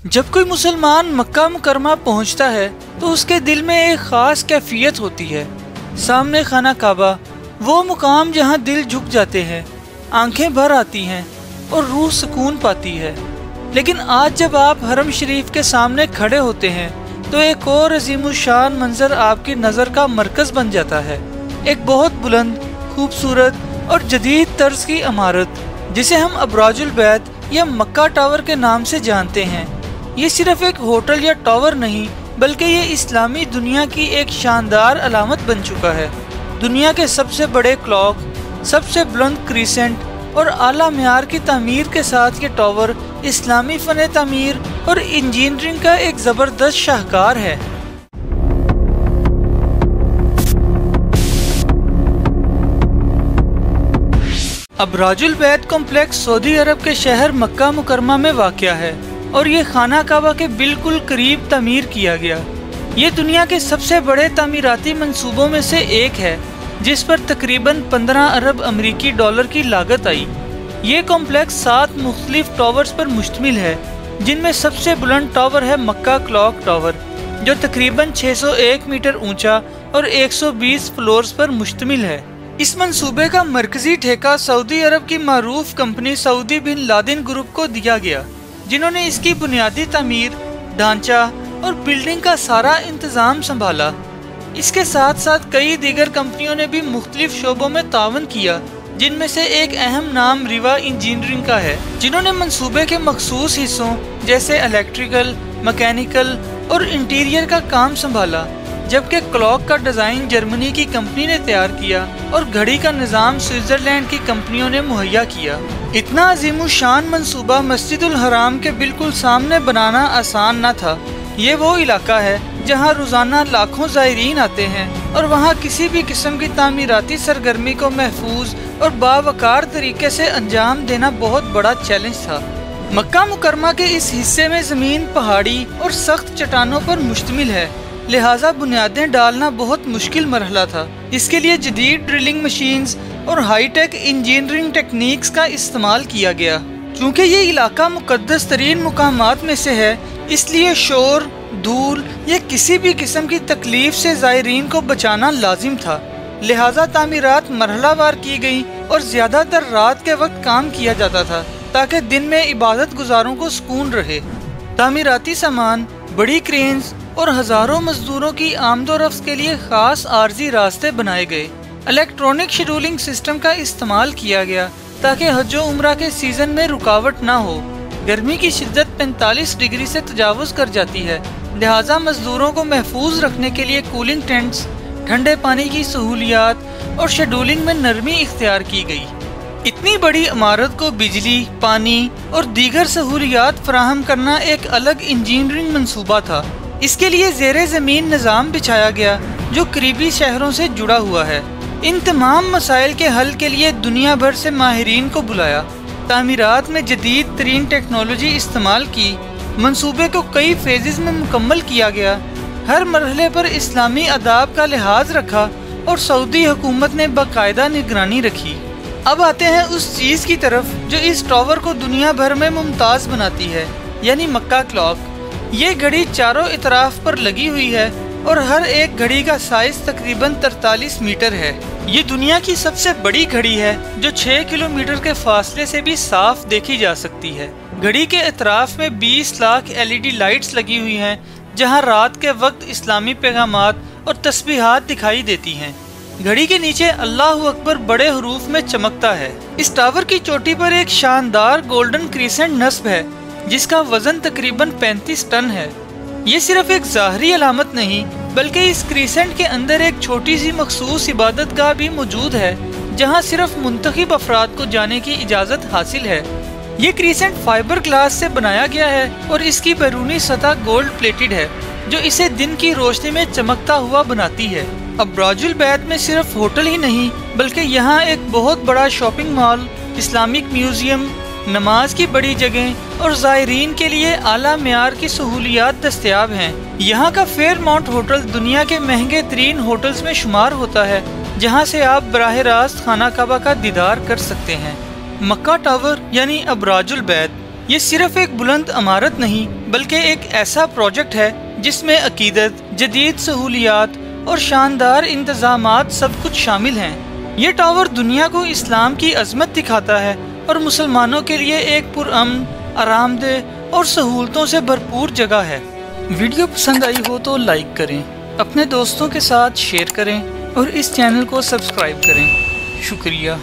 जब कोई मुसलमान मक्का मुकरमा पहुंचता है तो उसके दिल में एक ख़ास कैफियत होती है। सामने खाना काबा, वो मुकाम जहां दिल झुक जाते हैं, आंखें भर आती हैं और रूह सुकून पाती है। लेकिन आज जब आप हरम शरीफ के सामने खड़े होते हैं तो एक और अजीमुशान मंजर आपकी नज़र का मरकज़ बन जाता है। एक बहुत बुलंद, खूबसूरत और जदीद तर्ज की इमारत जिसे हम अबराजुल बैत या मक्का टावर के नाम से जानते हैं। ये सिर्फ एक होटल या टावर नहीं, बल्कि ये इस्लामी दुनिया की एक शानदार अलामत बन चुका है। दुनिया के सबसे बड़े क्लॉक, सबसे बुलंद क्रीसेंट और आला म्यार की तामीर के साथ ये टावर इस्लामी फ़न तामीर और इंजीनियरिंग का एक ज़बरदस्त शाहकार है। अबराजुल बैत कॉम्प्लेक्स सऊदी अरब के शहर मक्का मुकरमा में वाक़या है और ये खाना काबा के बिल्कुल करीब तामीर किया गया। ये दुनिया के सबसे बड़े तामीराती मंसूबों में से एक है, जिस पर तकरीबन 15 अरब अमरीकी डॉलर की लागत आई। ये कॉम्प्लेक्स 7 मुख्तलिफ टावर्स पर मुश्तमिल है, जिनमें सबसे बुलंद टावर है मक्का क्लॉक टावर, जो तकरीबन 601 मीटर ऊंचा और 120 फ्लोर्स पर मुश्तमिल है। इस मंसूबे का मरकजी ठेका सऊदी अरब की मारूफ company Saudi bin Laden group को दिया गया, जिन्होंने इसकी बुनियादी तामीर, ढांचा और बिल्डिंग का सारा इंतजाम संभाला। इसके साथ साथ कई दीगर कंपनियों ने भी मुख्तलिफ शोबों में तावन किया, जिनमें से एक अहम नाम रिवा इंजीनियरिंग का है, जिन्होंने मंसूबे के मखसूस हिस्सों जैसे इलेक्ट्रिकल, मैकेनिकल और इंटीरियर का काम संभाला। जबकि क्लॉक का डिज़ाइन जर्मनी की कंपनी ने तैयार किया और घड़ी का निज़ाम स्विट्ज़रलैंड की कंपनियों ने मुहैया किया। इतना अजीमुशान मंसूबा मस्जिदुल हराम के बिल्कुल सामने बनाना आसान न था। ये वो इलाका है जहाँ रोज़ाना लाखों ज़ायरीन आते हैं और वहाँ किसी भी किस्म की तामीराती सरगर्मी को महफूज और बावकार तरीके से अंजाम देना बहुत बड़ा चैलेंज था। मक्का मुकरमा के इस हिस्से में ज़मीन पहाड़ी और सख्त चट्टानों पर मुश्तमिल है, लिहाजा बुनियादें डालना बहुत मुश्किल मरहला था। इसके लिए जदीद ड्रिलिंग मशीन्स और हाईटेक इंजीनियरिंग टेक्निक्स का इस्तेमाल किया गया। चूँकि ये इलाका मुकद्दस तरीन मुकामात में से है, इसलिए शोर, धूल या किसी भी किस्म की तकलीफ से ज़ायरीन को बचाना लाजिम था। लिहाजा तामीरात मरहलावार की गई और ज़्यादातर रात के वक्त काम किया जाता था, ताकि दिन में इबादत गुजारों को सुकून रहे। तामीराती सामान, बड़ी क्रेन्स और हज़ारों मजदूरों की आमदोरफ्त के लिए ख़ास आर्जी रास्ते बनाए गए। इलेक्ट्रॉनिक शेड्यूलिंग सिस्टम का इस्तेमाल किया गया ताकि हज व उम्रा के सीज़न में रुकावट ना हो। गर्मी की शिद्दत 45 डिग्री से तजावुज़ कर जाती है, लिहाजा मजदूरों को महफूज रखने के लिए कूलिंग टेंट्स, ठंडे पानी की सहूलियात और शेड्यूलिंग में नरमी इख्तियार की गई। इतनी बड़ी इमारत को बिजली, पानी और दीगर सहूलियात फराहम करना एक अलग इंजीनियरिंग मंसूबा था। इसके लिए ज़ेरे ज़मीन निज़ाम बिछाया गया जो करीबी शहरों से जुड़ा हुआ है। इन तमाम मसाइल के हल के लिए दुनिया भर से माहिरीन को बुलाया, तामीरात में जदीद तरीन टेक्नोलॉजी इस्तेमाल की, मंसूबे को कई फेजेस में मुकम्मल किया गया, हर मरहले पर इस्लामी आदाब का लिहाज रखा और सऊदी हुकूमत ने बाकायदा निगरानी रखी। अब आते हैं उस चीज़ की तरफ जो इस टावर को दुनिया भर में मुमताज़ बनाती है, यानी मक्का क्लॉक। ये घड़ी चारों इतराफ पर लगी हुई है और हर एक घड़ी का साइज तकरीबन 43 मीटर है। ये दुनिया की सबसे बड़ी घड़ी है जो 6 किलोमीटर के फासले से भी साफ देखी जा सकती है। घड़ी के इतराफ में 20 लाख LED लाइट्स लगी हुई हैं, जहां रात के वक्त इस्लामी पैगामात और तस्बीहात दिखाई देती हैं। घड़ी के नीचे अल्लाहु अकबर बड़े हरूफ में चमकता है। इस टावर की चोटी पर एक शानदार गोल्डन क्रीसेंट नस्ब है, जिसका वजन तकरीबन 35 टन है। ये सिर्फ एक ज़ाहरी अलामत नहीं, बल्कि इस क्रीसेंट के अंदर एक छोटी सी मखसूस इबादतगाह भी मौजूद है, जहां सिर्फ मुंतखब अफराद को जाने की इजाज़त हासिल है। ये क्रीसेंट फाइबर ग्लास से बनाया गया है और इसकी बैरूनी सतह गोल्ड प्लेटेड है, जो इसे दिन की रोशनी में चमकता हुआ बनाती है। अबराजुल बैत में सिर्फ होटल ही नहीं, बल्कि यहाँ एक बहुत बड़ा शॉपिंग मॉल, इस्लामिक म्यूजियम, नमाज की बड़ी जगह और ज़ायरीन के लिए आला म्यार की सहूलियात दस्तयाब हैं। यहाँ का फेयरमाउंट होटल दुनिया के महंगे तरीन होटल्स में शुमार होता है, जहाँ से आप बराह रास्त खाना काबा का दीदार कर सकते हैं। मक्का टावर यानी अबराजुल बैत ये सिर्फ एक बुलंद इमारत नहीं, बल्कि एक ऐसा प्रोजेक्ट है जिसमें अकीदत, जदीद सहूलियात और शानदार इंतजामात सब कुछ शामिल हैं। ये टावर दुनिया को इस्लाम की अजमत दिखाता है और मुसलमानों के लिए एक पुरअमन, आरामदेह और सहूलतों से भरपूर जगह है। वीडियो पसंद आई हो तो लाइक करें, अपने दोस्तों के साथ शेयर करें और इस चैनल को सब्सक्राइब करें। शुक्रिया।